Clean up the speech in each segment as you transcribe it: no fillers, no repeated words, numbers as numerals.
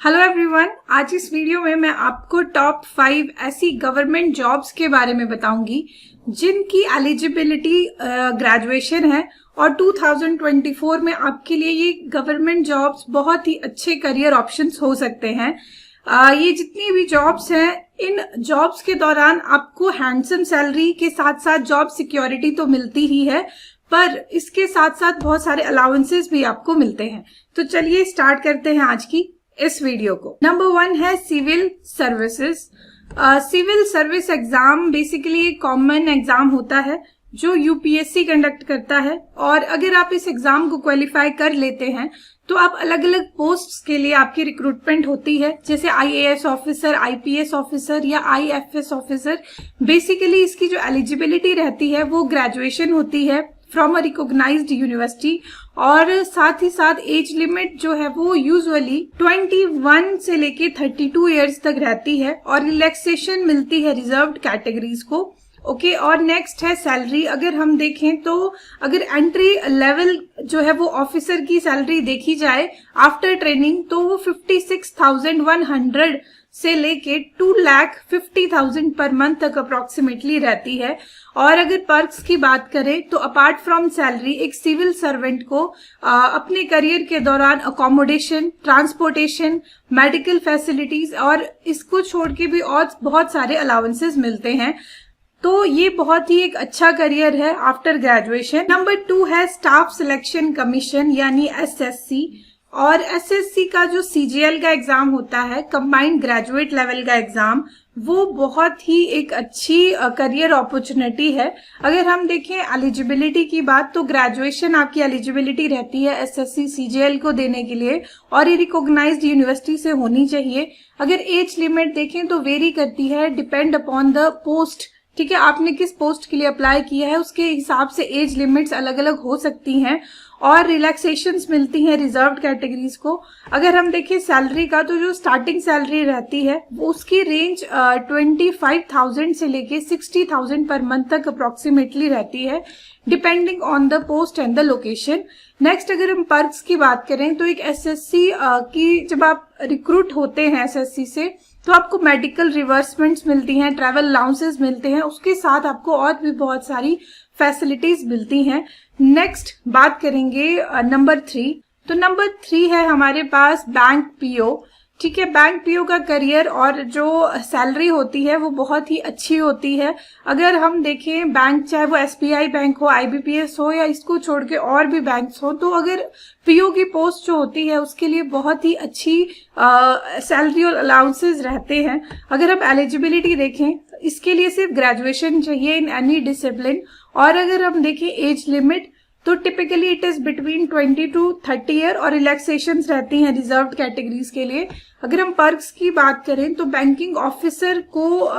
Hello everyone, आज इस video में मैं आपको टॉप 5 ऐसी गवर्नमेंट जॉब्स के बारे में बताऊंगी जिनकी एलिजिबिलिटी ग्रेजुएशन है और 2024 में आपके लिए ये गवर्नमेंट जॉब्स बहुत ही अच्छे करियर ऑप्शंस हो सकते हैं। ये जितनी भी जॉब्स हैं, इन जॉब्स के दौरान आपको हैंडसम सैलरी के साथ साथ जॉब सिक्योरिटी तो मिलती ही है, पर इसके साथ साथ बहुत सारे अलाउंसेस भी आपको मिलते हैं। तो चलिए स्टार्ट करते हैं आज की इस वीडियो को। नंबर 1 है civil services. Civil service exam basically एक कॉमन एग्जाम होता है जो यूपीएससी कंडक्ट करता है, और अगर आप इस एग्जाम को क्वालिफाई कर लेते हैं तो आप अलग अलग पोस्ट्स के लिए आपकी रिक्रूटमेंट होती है, जैसे आईएएस ऑफिसर, आईपीएस ऑफिसर या आईएफएस ऑफिसर। बेसिकली इसकी जो एलिजिबिलिटी रहती है वो ग्रेजुएशन होती है फ्रॉम अ रिकॉग्नाइज्ड यूनिवर्सिटी, और साथ ही साथ एज लिमिट जो है वो यूजुअली 21 से लेके 32 इयर्स तक रहती है, और रिलैक्सेशन मिलती है रिजर्व्ड कैटेगरीज को। ओके, और नेक्स्ट है सैलरी। अगर हम देखें तो अगर एंट्री लेवल जो है वो ऑफिसर की सैलरी देखी जाए आफ्टर ट्रेनिंग तो वो 56,100 से लेके 2,50,000 पर मंथ तक अप्रोक्सीमेटली रहती है। और अगर पर्क्स की बात करें तो अपार्ट फ्रॉम सैलरी एक सिविल सर्वेंट को अपने करियर के दौरान अकोमोडेशन, ट्रांसपोर्टेशन, मेडिकल फैसिलिटीज और इसको छोड़ के भी और बहुत सारे अलाउंसेस मिलते हैं। तो ये बहुत ही एक अच्छा करियर है आफ्टर ग्रेजुएशन। नंबर 2 है स्टाफ सिलेक्शन कमीशन यानी एसएससी। और एसएससी का जो सीजीएल का एग्जाम होता है, कंबाइंड ग्रेजुएट लेवल का एग्जाम, वो बहुत ही एक अच्छी करियर अपॉर्चुनिटी है। अगर हम देखें एलिजिबिलिटी की बात तो ग्रेजुएशन आपकी एलिजिबिलिटी रहती है एसएससी सीजीएल को देने के लिए, और ये रिकॉग्नाइज्ड यूनिवर्सिटी से होनी चाहिए। अगर एज लिमिट देखें तो वेरी करती है, डिपेंड अपॉन द पोस्ट। ठीक है, आपने किस पोस्ट के लिए अप्लाई किया है उसके हिसाब से एज लिमिट्स अलग अलग हो सकती हैं, और रिलैक्सेशंस मिलती हैं रिजर्व्ड कैटेगरीज को। अगर हम देखें सैलरी का तो जो स्टार्टिंग सैलरी रहती है वो उसकी रेंज 25,000 से लेके 60,000 पर मंथ तक अप्रोक्सीमेटली रहती है, depending on the post and the location. Next अगर हम पर्क्स की बात करें तो एक एसएससी की जब आप रिक्रूट होते हैं एसएससी से तो आपको मेडिकल रिवर्समेंट्स मिलती हैं, ट्रैवल अलाउंसेस मिलते हैं, उसके साथ आपको और भी बहुत सारी फैसिलिटीज मिलती हैं। नेक्स्ट बात करेंगे नंबर 3। तो नंबर 3 है हमारे पास बैंक पीओ। ठीक है, बैंक पीओ का करियर और जो सैलरी होती है वो बहुत ही अच्छी होती है। अगर हम देखें बैंक, चाहे वो एसबीआई बैंक हो, आईबीपीएस हो या इसको छोड़ के और भी बैंक्स हो, तो अगर पीओ की पोस्ट जो होती है उसके लिए बहुत ही अच्छी सैलरी और अलाउंसेस रहते हैं। अगर आप एलिजिबिलिटी देखें इसके लिए सिर्फ ग्रेजुएशन चाहिए इन एनी डिसिप्लिन, और अगर हम देखें एज लिमिट तो typically it is between 20 to 30 year, और रिलैक्सेशंस रहती हैं रिजर्व्ड कैटेगरीज के लिए। अगर हम पर्क्स की बात करें तो बैंकिंग ऑफिसर को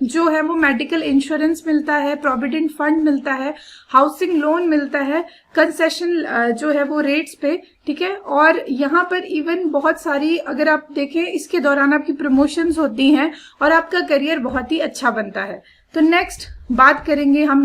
जो है वो मेडिकल इंश्योरेंस मिलता है, प्रोविडेंट फंड मिलता है, हाउसिंग लोन मिलता है, कंसेशन जो है वो रेट्स पे। ठीक है, और यहाँ पर इवन बहुत सारी अगर आप देखें इसके दौरान आपकी प्रमोशंस होती हैं और आपका करियर बहुत ही अच्छा बनता है। तो नेक्स्ट बात करेंगे हम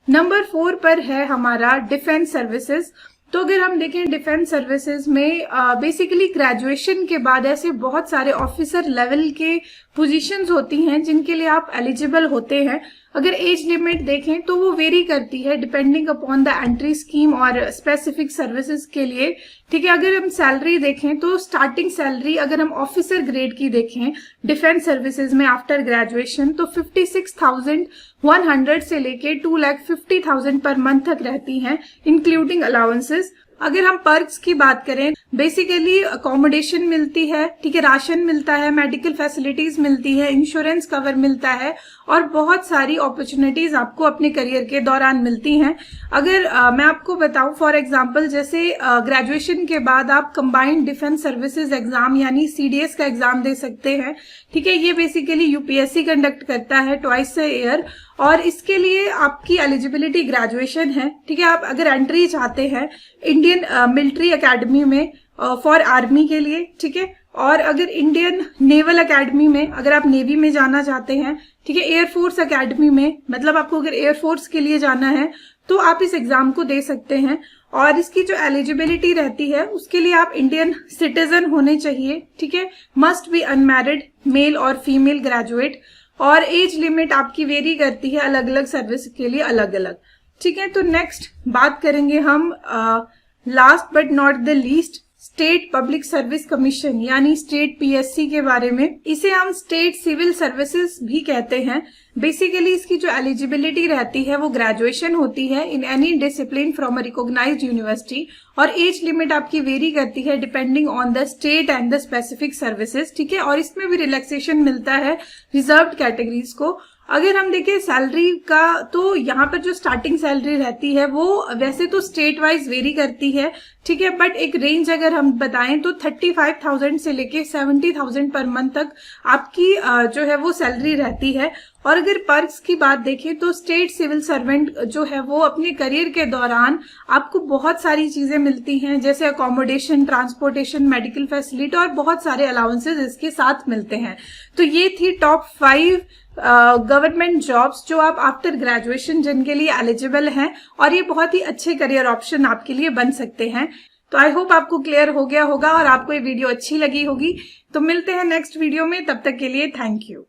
नंबर 4 पर है हमारा डिफेंस सर्विसेज। तो अगर हम देखें डिफेंस सर्विसेज में बेसिकली ग्रेजुएशन के बाद ऐसे बहुत सारे ऑफिसर लेवल के पोजीशंस होती हैं जिनके लिए आप एलिजिबल होते हैं। अगर एज लिमिट देखें तो वो वेरी करती है depending upon the entry scheme और स्पेसिफिक सर्विसेज के लिए। ठीक है, अगर हम सैलरी देखें तो स्टार्टिंग सैलरी अगर हम ऑफिसर ग्रेड की देखें डिफेंस सर्विसेज में आफ्टर ग्रेजुएशन तो 56,100 से लेके 2,50,000 पर मंथ तक रहती हैं, इंक्लूडिंग अलाउंसेस। अगर हम पर्क्स की बात करें बेसिकली अकोमोडेशन मिलती है, ठीक है, राशन मिलता है, मेडिकल फैसिलिटीज मिलती है, इंश्योरेंस कवर मिलता है, और बहुत सारी अपॉर्चुनिटीज आपको अपने करियर के दौरान मिलती हैं। अगर मैं आपको बताऊं फॉर एग्जांपल, जैसे ग्रेजुएशन के बाद आप कंबाइंड डिफेंस सर्विसेज एग्जाम यानी सीडीएस का एग्जाम दे सकते हैं। ठीक है, ये बेसिकली यूपीएससी कंडक्ट करता है ट्वाइस अ ईयर, और इसके लिए आपकी एलिजिबिलिटी ग्रेजुएशन है। ठीक है, आप अगर एंट्री चाहते हैं इंडियन मिलिट्री एकेडमी में फॉर आर्मी के लिए, ठीक है, और अगर इंडियन नेवल एकेडमी में अगर आप नेवी में जाना चाहते हैं, ठीक है, एयरफोर्स एकेडमी में मतलब आपको अगर एयरफोर्स के लिए जाना है तो आप इस एग्जाम को दे सकते हैं। और इसकी जो एलिजिबिलिटी रहती है उसके लिए आप इंडियन सिटीजन होने चाहिए, ठीक है। मस्ट बी अनमैरिड मेल और फीमेल ग्रेजुएट, और एज लिमिट आपकी वेरी करती है अलग अलग सर्विस के लिए अलग अलग, ठीक है। तो नेक्स्ट बात करेंगे हम last but not the least state public service commission यानी स्टेट पीएससी के बारे में। इसे हम स्टेट सिविल सर्विसेज भी कहते हैं। बेसिकली इसकी जो एलिजिबिलिटी रहती है वो ग्रेजुएशन होती है in any discipline from a recognised university, और एज लिमिट आपकी वेरी करती है depending on the state and the specific services, ठीक है। और इसमें भी रिलैक्सेशन मिलता है रिजर्व्ड कैटेगरीज को। अगर हम देखें सैलरी का, तो यहाँ पर जो स्टार्टिंग सैलरी रहती है वो वैसे तो स्टेट वाइज वेरी करती है, ठीक है, बट एक रेंज अगर हम बताएं तो 35,000 से लेके 70,000 पर मंथ तक आपकी जो है वो सैलरी रहती है। और अगर पर्क्स की बात देखें तो स्टेट सिविल सर्वेंट जो है वो अपने करियर के दौरान आपको बहुत सारी चीजें मिलती हैं, जैसे अकोमोडेशन, ट्रांसपोर्टेशन, मेडिकल फैसिलिटी और बहुत सारे अलाउंसेस इसके साथ मिलते हैं। तो ये थी टॉप 5 गवर्नमेंट जॉब्स जो आप आफ्टर ग्रेजुएशन जिनके लिए एलिजिबल हैं, और ये बहुत ही अच्छे करियर ऑप्शन आपके लिए बन सकते हैं। तो आई होप आपको क्लियर हो गया होगा और आपको ये वीडियो अच्छी लगी होगी। तो मिलते हैं नेक्स्ट वीडियो में, तब तक के लिए थैंक यू।